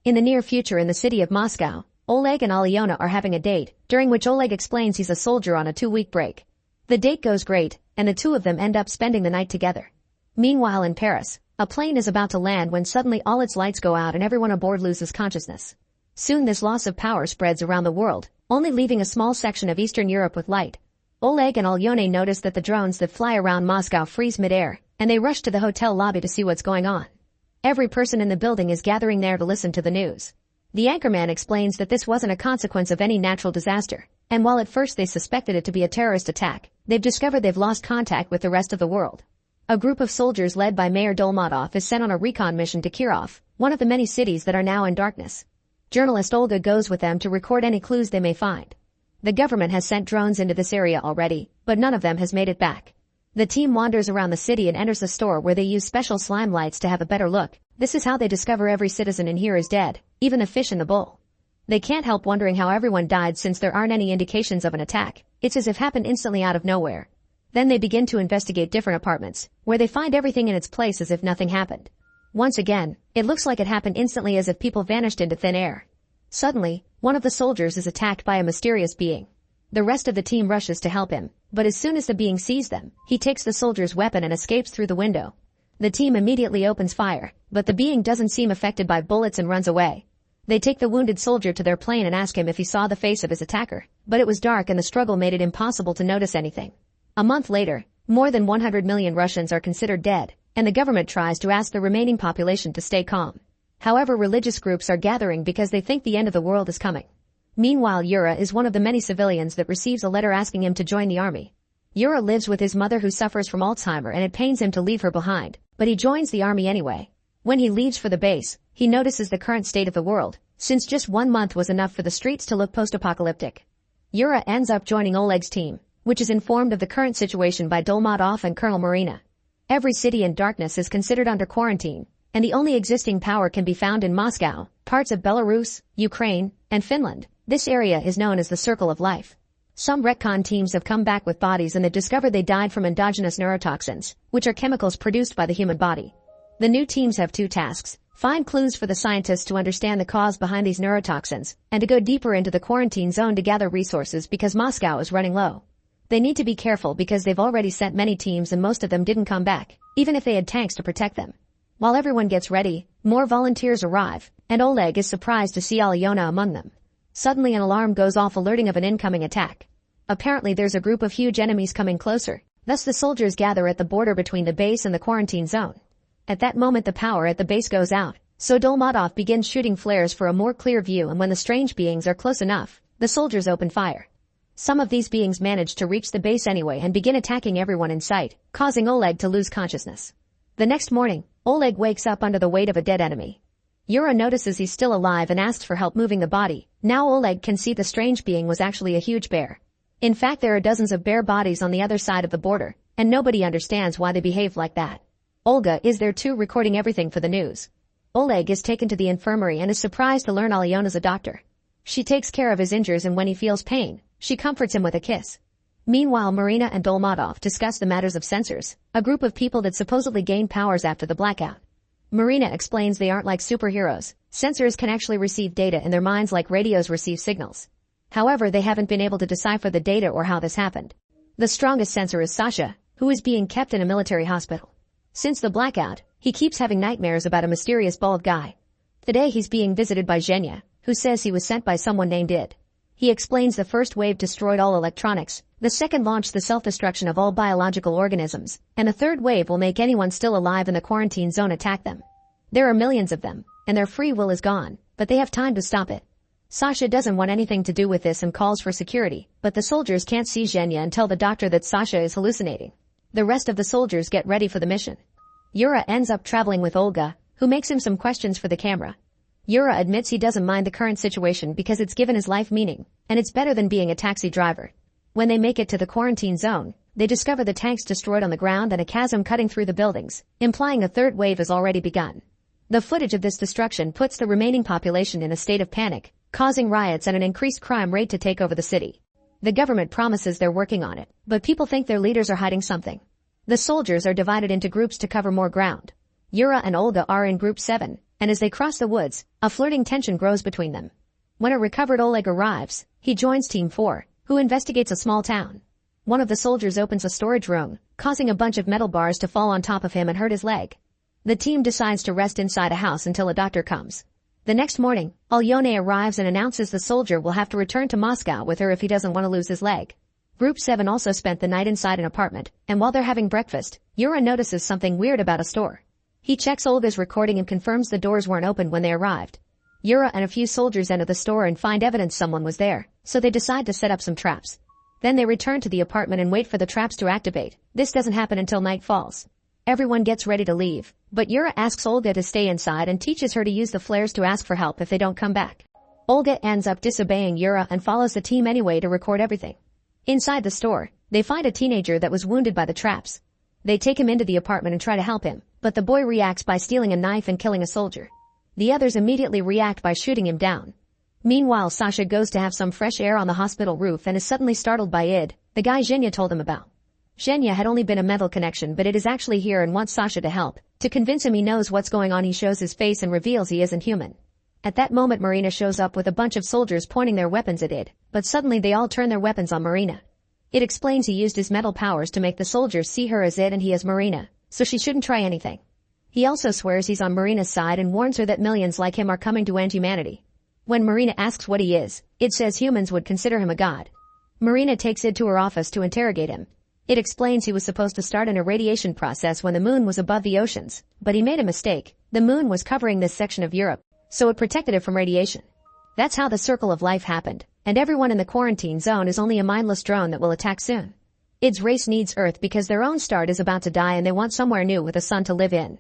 In the near future in the city of Moscow, Oleg and Alyona are having a date, during which Oleg explains he's a soldier on a 2-week break. The date goes great, and the two of them end up spending the night together. Meanwhile in Paris, a plane is about to land when suddenly all its lights go out and everyone aboard loses consciousness. Soon this loss of power spreads around the world, only leaving a small section of Eastern Europe with light. Oleg and Alyona notice that the drones that fly around Moscow freeze midair, and they rush to the hotel lobby to see what's going on. Every person in the building is gathering there to listen to the news. The anchorman explains that this wasn't a consequence of any natural disaster, and while at first they suspected it to be a terrorist attack, they've discovered they've lost contact with the rest of the world. A group of soldiers led by Mayor Dolmatov is sent on a recon mission to Kirov, one of the many cities that are now in darkness. Journalist Olga goes with them to record any clues they may find. The government has sent drones into this area already, but none of them has made it back. The team wanders around the city and enters a store where they use special slime lights to have a better look. This is how they discover every citizen in here is dead, even the fish in the bowl. They can't help wondering how everyone died since there aren't any indications of an attack. It's as if happened instantly out of nowhere. Then they begin to investigate different apartments, where they find everything in its place as if nothing happened. Once again, it looks like it happened instantly as if people vanished into thin air. Suddenly, one of the soldiers is attacked by a mysterious being. The rest of the team rushes to help him, but as soon as the being sees them, he takes the soldier's weapon and escapes through the window. The team immediately opens fire, but the being doesn't seem affected by bullets and runs away. They take the wounded soldier to their plane and ask him if he saw the face of his attacker, but it was dark and the struggle made it impossible to notice anything. A month later, more than 100 million Russians are considered dead, and the government tries to ask the remaining population to stay calm. However, religious groups are gathering because they think the end of the world is coming. Meanwhile, Yura is one of the many civilians that receives a letter asking him to join the army. Yura lives with his mother who suffers from Alzheimer and it pains him to leave her behind, but he joins the army anyway. When he leaves for the base, he notices the current state of the world, since just 1 month was enough for the streets to look post-apocalyptic. Yura ends up joining Oleg's team, which is informed of the current situation by Dolmatov and Colonel Marina. Every city in darkness is considered under quarantine, and the only existing power can be found in Moscow, parts of Belarus, Ukraine, and Finland. This area is known as the Circle of Life. Some retcon teams have come back with bodies and they discover they died from endogenous neurotoxins, which are chemicals produced by the human body. The new teams have 2 tasks: find clues for the scientists to understand the cause behind these neurotoxins, and to go deeper into the quarantine zone to gather resources because Moscow is running low. They need to be careful because they've already sent many teams and most of them didn't come back, even if they had tanks to protect them. While everyone gets ready, more volunteers arrive, and Oleg is surprised to see Alyona among them. Suddenly an alarm goes off alerting of an incoming attack. Apparently there's a group of huge enemies coming closer, thus the soldiers gather at the border between the base and the quarantine zone. At that moment the power at the base goes out, so Dolmatov begins shooting flares for a more clear view, and when the strange beings are close enough, the soldiers open fire. Some of these beings manage to reach the base anyway and begin attacking everyone in sight, causing Oleg to lose consciousness. The next morning, Oleg wakes up under the weight of a dead enemy. Yura notices he's still alive and asks for help moving the body. Now Oleg can see the strange being was actually a huge bear. In fact, there are dozens of bear bodies on the other side of the border, and nobody understands why they behave like that. Olga is there too, recording everything for the news. Oleg is taken to the infirmary and is surprised to learn Alyona's a doctor. She takes care of his injuries, and when he feels pain, she comforts him with a kiss. Meanwhile, Marina and Dolmatov discuss the matters of sensors, a group of people that supposedly gain powers after the blackout. Marina explains they aren't like superheroes. Sensors can actually receive data in their minds like radios receive signals. However, they haven't been able to decipher the data or how this happened. The strongest sensor is Sasha, who is being kept in a military hospital. Since the blackout, he keeps having nightmares about a mysterious bald guy. Today he's being visited by Zhenya, who says he was sent by someone named Id. He explains the first wave destroyed all electronics, the second launched the self-destruction of all biological organisms, and the third wave will make anyone still alive in the quarantine zone attack them. There are millions of them, and their free will is gone, but they have time to stop it. Sasha doesn't want anything to do with this and calls for security, but the soldiers can't see Zhenya and tell the doctor that Sasha is hallucinating. The rest of the soldiers get ready for the mission. Yura ends up traveling with Olga, who makes him some questions for the camera. Yura admits he doesn't mind the current situation because it's given his life meaning, and it's better than being a taxi driver. When they make it to the quarantine zone, they discover the tanks destroyed on the ground and a chasm cutting through the buildings, implying a third wave has already begun. The footage of this destruction puts the remaining population in a state of panic, causing riots and an increased crime rate to take over the city. The government promises they're working on it, but people think their leaders are hiding something. The soldiers are divided into groups to cover more ground. Yura and Olga are in Group 7, and as they cross the woods, a flirting tension grows between them. When a recovered Oleg arrives, he joins Team 4, who investigates a small town. One of the soldiers opens a storage room, causing a bunch of metal bars to fall on top of him and hurt his leg. The team decides to rest inside a house until a doctor comes. The next morning, Alyona arrives and announces the soldier will have to return to Moscow with her if he doesn't want to lose his leg. Group 7 also spent the night inside an apartment, and while they're having breakfast, Yura notices something weird about a store. He checks Olga's recording and confirms the doors weren't open when they arrived. Yura and a few soldiers enter the store and find evidence someone was there, so they decide to set up some traps. Then they return to the apartment and wait for the traps to activate. This doesn't happen until night falls. Everyone gets ready to leave, but Yura asks Olga to stay inside and teaches her to use the flares to ask for help if they don't come back. Olga ends up disobeying Yura and follows the team anyway to record everything. Inside the store, they find a teenager that was wounded by the traps. They take him into the apartment and try to help him, but the boy reacts by stealing a knife and killing a soldier. The others immediately react by shooting him down. Meanwhile, Sasha goes to have some fresh air on the hospital roof and is suddenly startled by Id, the guy Zhenya told him about. Zhenya had only been a mental connection, but it is actually here and wants Sasha to help. To convince him he knows what's going on, he shows his face and reveals he isn't human. At that moment, Marina shows up with a bunch of soldiers pointing their weapons at Id, but suddenly they all turn their weapons on Marina. It explains he used his metal powers to make the soldiers see her as Id and he as Marina, so she shouldn't try anything. He also swears he's on Marina's side and warns her that millions like him are coming to end humanity. When Marina asks what he is, Id says humans would consider him a god. Marina takes Id to her office to interrogate him. It explains he was supposed to start an irradiation process when the moon was above the oceans, but he made a mistake. The moon was covering this section of Europe, so it protected it from radiation. That's how the circle of life happened, and everyone in the quarantine zone is only a mindless drone that will attack soon. Id's race needs Earth because their own star is about to die and they want somewhere new with a sun to live in.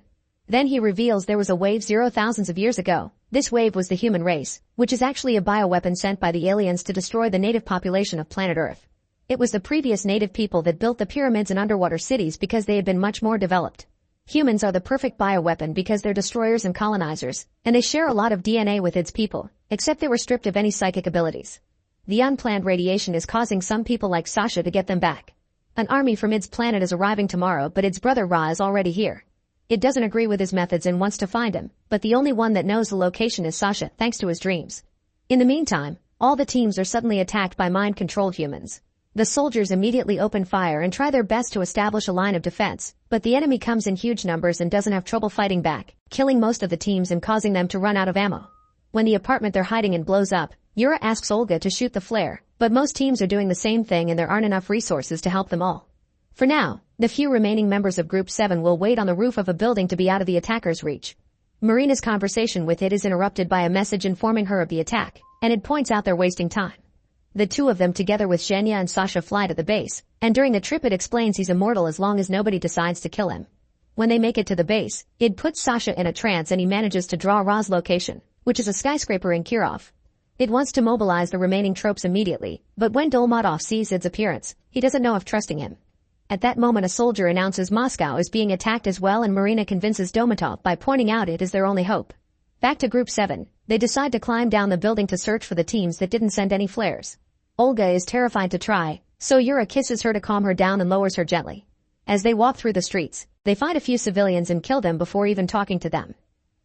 Then he reveals there was a wave thousands of years ago. This wave was the human race, which is actually a bioweapon sent by the aliens to destroy the native population of planet Earth. It was the previous native people that built the pyramids and underwater cities because they had been much more developed. Humans are the perfect bioweapon because they're destroyers and colonizers, and they share a lot of DNA with its people, except they were stripped of any psychic abilities. The unplanned radiation is causing some people like Sasha to get them back. An army from Id's planet is arriving tomorrow, but Id's brother Ra is already here. Id doesn't agree with his methods and wants to find him, but the only one that knows the location is Sasha, thanks to his dreams. In the meantime, all the teams are suddenly attacked by mind-controlled humans. The soldiers immediately open fire and try their best to establish a line of defense, but the enemy comes in huge numbers and doesn't have trouble fighting back, killing most of the teams and causing them to run out of ammo. When the apartment they're hiding in blows up, Yura asks Olga to shoot the flare, but most teams are doing the same thing and there aren't enough resources to help them all. For now, the few remaining members of Group 7 will wait on the roof of a building to be out of the attacker's reach. Marina's conversation with Id is interrupted by a message informing her of the attack, and Id points out they're wasting time. The two of them together with Zhenya and Sasha fly to the base, and during the trip Id explains he's immortal as long as nobody decides to kill him. When they make it to the base, Id puts Sasha in a trance and he manages to draw Ra's location, which is a skyscraper in Kirov. Id wants to mobilize the remaining troops immediately, but when Dolmatov sees Id's appearance, he doesn't know if trusting him. At that moment a soldier announces Moscow is being attacked as well and Marina convinces Dolmatov by pointing out it is their only hope. Back to Group 7, they decide to climb down the building to search for the teams that didn't send any flares. Olga is terrified to try, so Yura kisses her to calm her down and lowers her gently. As they walk through the streets, they find a few civilians and kill them before even talking to them.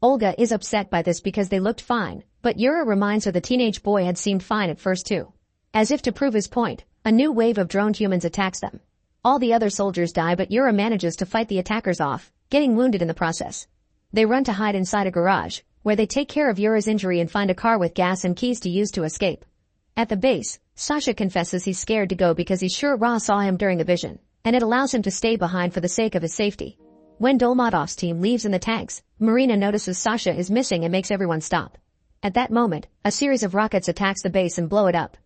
Olga is upset by this because they looked fine, but Yura reminds her the teenage boy had seemed fine at first too. As if to prove his point, a new wave of droned humans attacks them. All the other soldiers die but Yura manages to fight the attackers off, getting wounded in the process. They run to hide inside a garage, where they take care of Yura's injury and find a car with gas and keys to use to escape. At the base, Sasha confesses he's scared to go because he's sure Ra saw him during the vision, and it allows him to stay behind for the sake of his safety. When Dolmatov's team leaves in the tanks, Marina notices Sasha is missing and makes everyone stop. At that moment, a series of rockets attacks the base and blow it up.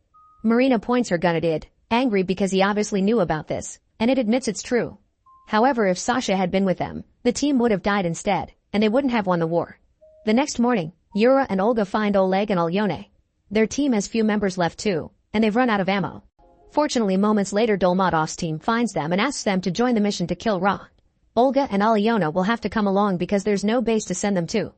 Marina points her gun at Id, angry because he obviously knew about this, and Id admits it's true. However, if Sasha had been with them, the team would have died instead, and they wouldn't have won the war. The next morning, Yura and Olga find Oleg and Alyona. Their team has few members left too, and they've run out of ammo. Fortunately, moments later Dolmatov's team finds them and asks them to join the mission to kill Ra. Olga and Alyona will have to come along because there's no base to send them to.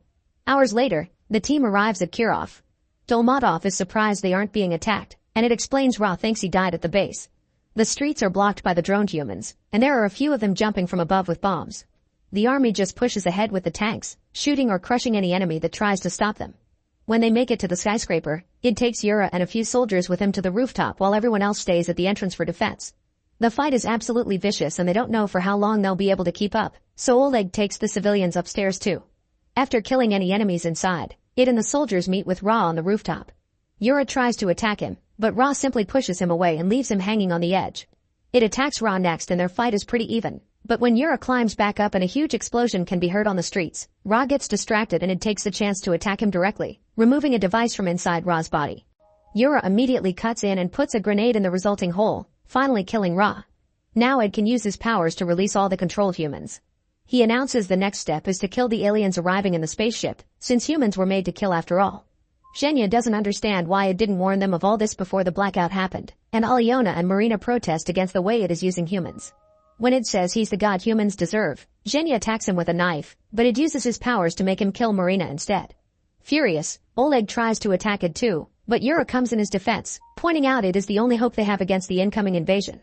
Hours later, the team arrives at Kirov. Dolmatov is surprised they aren't being attacked, and it explains Ra thinks he died at the base. The streets are blocked by the droned humans, and there are a few of them jumping from above with bombs. the army just pushes ahead with the tanks, shooting or crushing any enemy that tries to stop them. When they make it to the skyscraper, it takes Yura and a few soldiers with him to the rooftop while everyone else stays at the entrance for defense. The fight is absolutely vicious and they don't know for how long they'll be able to keep up, so Oleg takes the civilians upstairs too. After killing any enemies inside, it and the soldiers meet with Ra on the rooftop. Yura tries to attack him, but Ra simply pushes him away and leaves him hanging on the edge. It attacks Ra next and their fight is pretty even. But when Yura climbs back up and a huge explosion can be heard on the streets, Ra gets distracted and it takes the chance to attack him directly, removing a device from inside Ra's body. Yura immediately cuts in and puts a grenade in the resulting hole, finally killing Ra. Now Ed can use his powers to release all the controlled humans. He announces the next step is to kill the aliens arriving in the spaceship, since humans were made to kill after all. Zhenya doesn't understand why Ed didn't warn them of all this before the blackout happened, and Aliona and Marina protest against the way Ed is using humans. When Ed says he's the god humans deserve, Zhenya attacks him with a knife, but Ed uses his powers to make him kill Marina instead. Furious, Oleg tries to attack Ed too, but Yura comes in his defense, pointing out Ed is the only hope they have against the incoming invasion.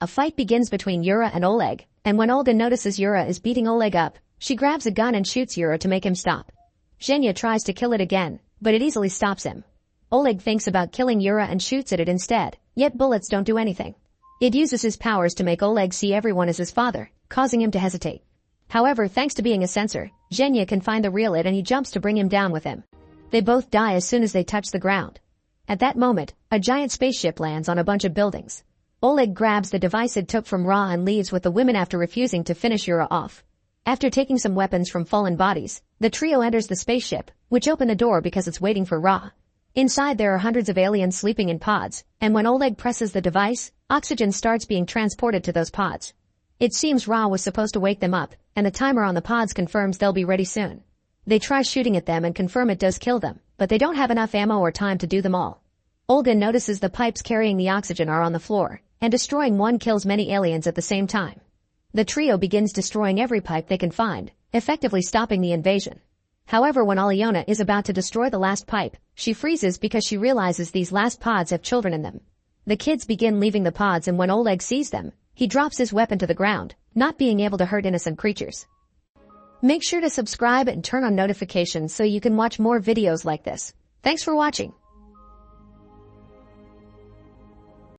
A fight begins between Yura and Oleg, and when Olga notices Yura is beating Oleg up, she grabs a gun and shoots Yura to make him stop. Zhenya tries to kill it again, but it easily stops him. Oleg thinks about killing Yura and shoots at it instead, yet bullets don't do anything. It uses his powers to make Oleg see everyone as his father, causing him to hesitate. However, thanks to being a sensor, Zhenya can find the real Ed and he jumps to bring him down with him. They both die as soon as they touch the ground. At that moment, a giant spaceship lands on a bunch of buildings. Oleg grabs the device Ed took from Ra and leaves with the women after refusing to finish Yura off. After taking some weapons from fallen bodies, the trio enters the spaceship, which opened the door because it's waiting for Ra. Inside there are hundreds of aliens sleeping in pods, and when Oleg presses the device, oxygen starts being transported to those pods. It seems Ra was supposed to wake them up, and the timer on the pods confirms they'll be ready soon. They try shooting at them and confirm it does kill them, but they don't have enough ammo or time to do them all. Olga notices the pipes carrying the oxygen are on the floor, and destroying one kills many aliens at the same time. The trio begins destroying every pipe they can find, effectively stopping the invasion. However, when Aliona is about to destroy the last pipe, she freezes because she realizes these last pods have children in them. The kids begin leaving the pods and when Oleg sees them, he drops his weapon to the ground, not being able to hurt innocent creatures. Make sure to subscribe and turn on notifications so you can watch more videos like this. Thanks for watching.